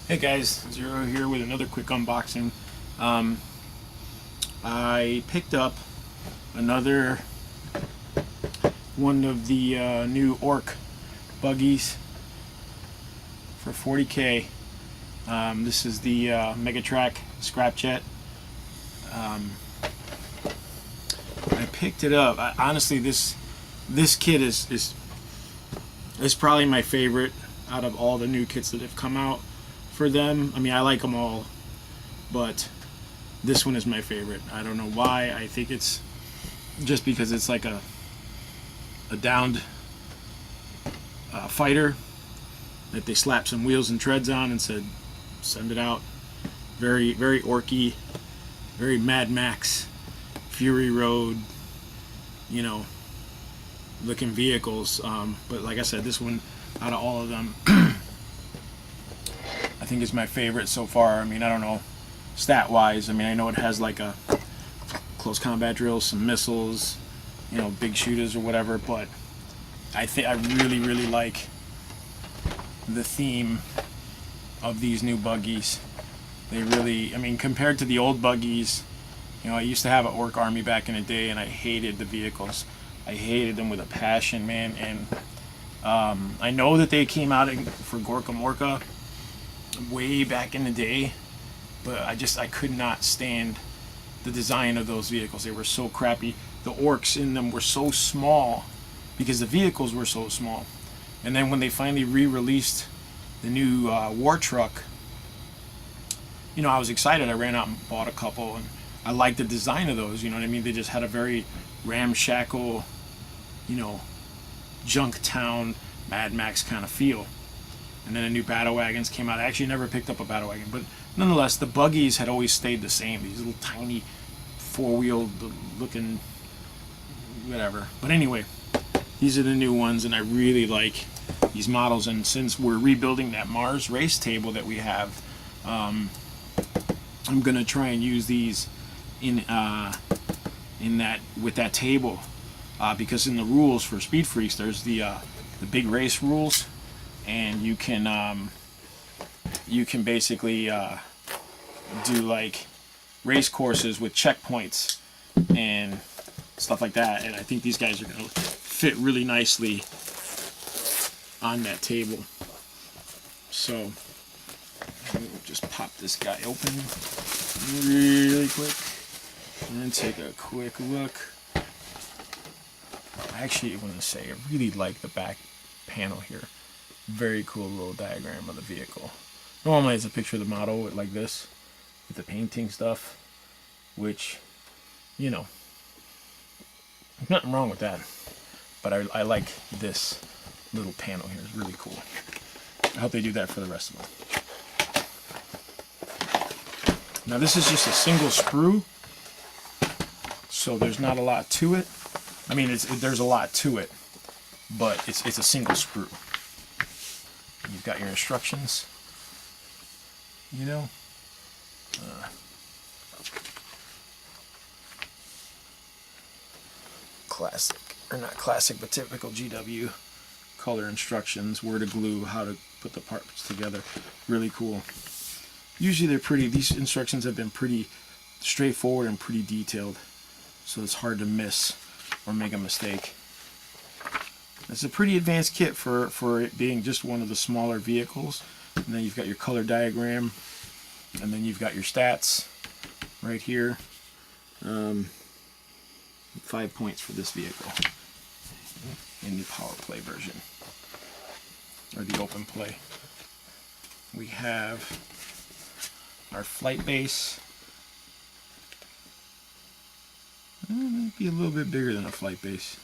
Hey guys, Zero here with another quick unboxing. Um, I picked up another one of the new Ork buggies for 40K. This is the Megtrakk Scrapjet. I picked it up. Honestly, this kit is probably my favorite out of all the new kits that have come out for them. I mean, I like them all, but this one is my favorite. I don't know why. I think it's just because it's like a downed fighter that they slapped some wheels and treads on and said, send it out. Very, very orky, very Mad Max, Fury Road, looking vehicles. But like I said, this one, out of all of them, I think is my favorite so far. I mean, I don't know stat wise. I mean, I know it has like a close combat drills, some missiles, big shooters or whatever, but I really like the theme of these new buggies. They really, I mean, compared to the old buggies, I used to have an Ork army back in the day, and I hated the vehicles. I hated them with a passion, man. And I know that they came out for Gorka Morka way back in the day, but I could not stand the design of those vehicles. They were so crappy. The orcs in them were so small because the vehicles were so small. And then when they finally re-released the new war truck, I was excited. I ran out and bought a couple, and I liked the design of those. You know what I mean? They just had a very ramshackle, junk town, Mad Max kind of feel. And then the new battle wagons came out. I actually never picked up a battle wagon, but nonetheless, the buggies had always stayed the same. These little tiny four-wheeled looking whatever. But anyway, these are the new ones, and I really like these models. And since we're rebuilding that Mars race table that we have, I'm gonna try and use these in that with that table, because in the rules for Speed Freaks, there's the big race rules, and you can basically do like race courses with checkpoints and stuff like that. And I think these guys are going to fit really nicely on that table. So we'll just pop this guy open really quick and take a quick look. I actually want to say I really like the back panel here. Very cool little diagram of the vehicle. Normally it's a picture of the model like this with the painting stuff, which, there's nothing wrong with that. But I like this little panel here. It's really cool. I hope they do that for the rest of them. Now this is just a single sprue, so there's not a lot to it. I mean, there's a lot to it, but it's a single sprue. You've got your instructions, classic, or not classic, but typical GW color instructions, where to glue, how to put the parts together. Really cool. Usually these instructions have been pretty straightforward and pretty detailed, so it's hard to miss or make a mistake. It's a pretty advanced kit for it being just one of the smaller vehicles. And then you've got your color diagram, and then you've got your stats right here. 5 points for this vehicle in the power play version, or the open play. We have our flight base. Might be a little bit bigger than a flight base.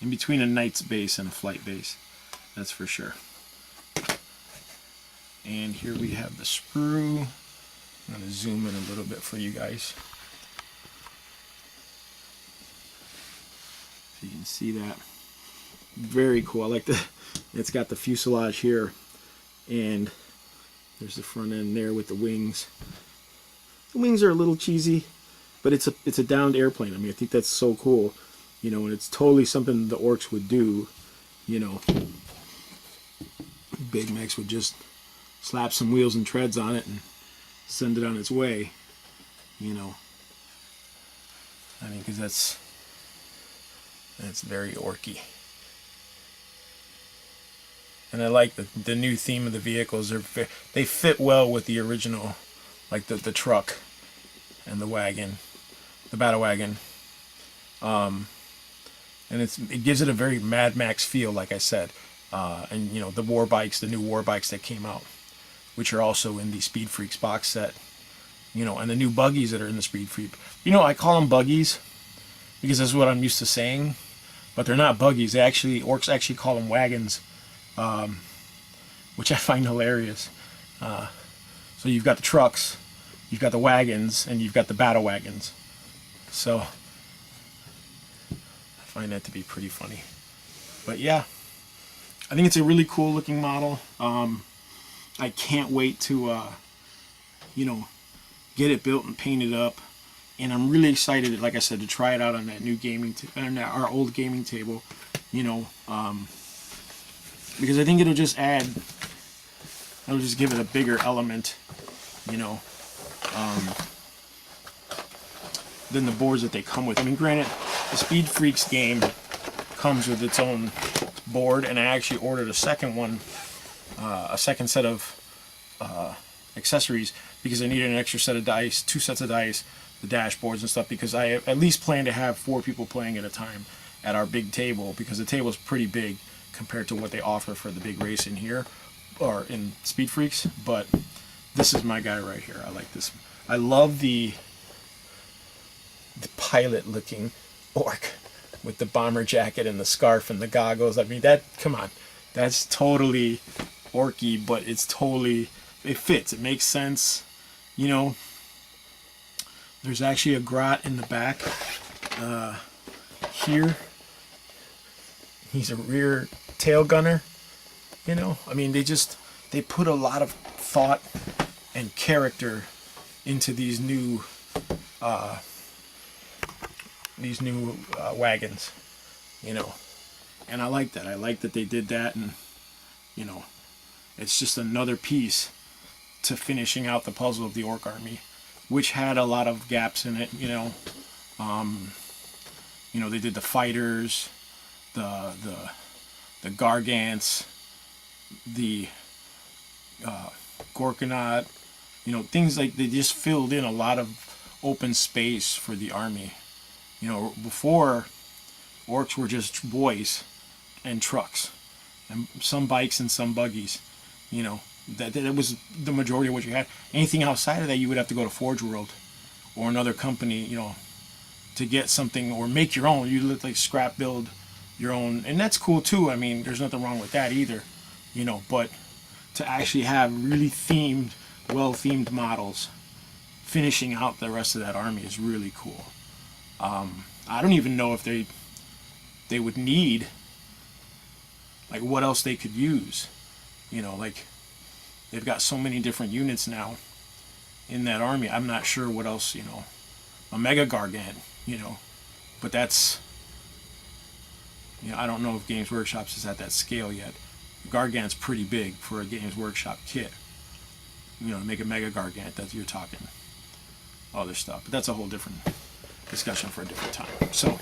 In between a knight's base and a flight base, that's for sure. And here we have the sprue. I'm going to zoom in a little bit for you guys so you can see that. Very cool. I like it's got the fuselage here, and there's the front end there with the wings. The wings are a little cheesy, but it's a downed airplane. I mean, I think that's so cool. And it's totally something the Orks would do, Big Mex would just slap some wheels and treads on it and send it on its way, you know. I mean, because that's very orky. And I like the new theme of the vehicles. They fit well with the original, like the truck and the wagon, the battle wagon. And it gives it a very Mad Max feel, like I said. And, you know, the war bikes, the new war bikes that came out, which are also in the Speed Freaks box set, you know, and the new buggies that are in the Speed Freak. You know, I call them buggies because that's what I'm used to saying, but they're not buggies. Orks actually call them wagons, which I find hilarious. So you've got the trucks, you've got the wagons, and you've got the battle wagons. So I find that to be pretty funny. But yeah, I think it's a really cool looking model. I can't wait to, you know, get it built and painted up. And I'm really excited, like I said, to try it out on that new our old gaming table, you know, because I think it'll just give it a bigger element, you know, than the boards that they come with. I mean, granted, the Speed Freaks game comes with its own board, and I actually ordered a second one, a second set of accessories, because I needed an extra set of dice, 2 sets of dice, the dashboards and stuff, because I at least plan to have 4 people playing at a time at our big table, because the table is pretty big compared to what they offer for the big race in here, or in Speed Freaks. But this is my guy right here. I like this. I love the pilot looking Ork with the bomber jacket and the scarf and the goggles. I mean, come on, that's totally orky, but it fits, it makes sense, you know. There's actually a grot in the back here. He's a rear tail gunner, you know. I mean, they put a lot of thought and character into these new wagons, you know. And I like that. I like that they did that, and, you know, it's just another piece to finishing out the puzzle of the Ork army, which had a lot of gaps in it, you know. You know, they did the fighters, the Gargants, the Gorkanaut, you know, things like, they just filled in a lot of open space for the army. You know, before, Orks were just boys and trucks and some bikes and some buggies, you know. That was the majority of what you had. Anything outside of that, you would have to go to Forge World or another company, you know, to get something, or make your own. You like scrap build your own, and that's cool too. I mean, there's nothing wrong with that either, you know. But to actually have really themed, well-themed models finishing out the rest of that army is really cool. I don't even know if they would need, like, what else they could use, you know, like. They've got so many different units now in that army. I'm not sure what else, you know. A Mega Gargant, you know. But that's, you know, I don't know if Games Workshop's is at that scale yet. Gargant's pretty big for a Games Workshop kit. You know, to make a Mega Gargant, that's, you're talking other stuff. But that's a whole different discussion for a different time. So,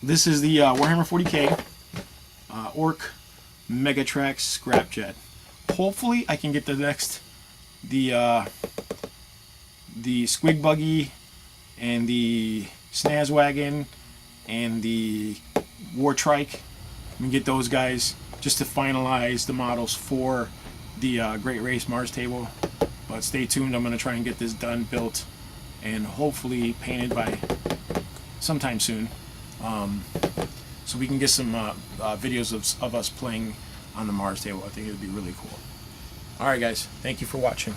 this is the Warhammer 40K Ork Megtrakk Scrapjet. Hopefully I can get the Squig Buggy and the Snaz Wagon and the War Trike. We can get those guys just to finalize the models for the Great Race Mars table. But stay tuned, I'm going to try and get this done, built, and hopefully painted by sometime soon. So we can get some videos of us playing on the Mars table. I think it would be really cool. Alright guys, thank you for watching.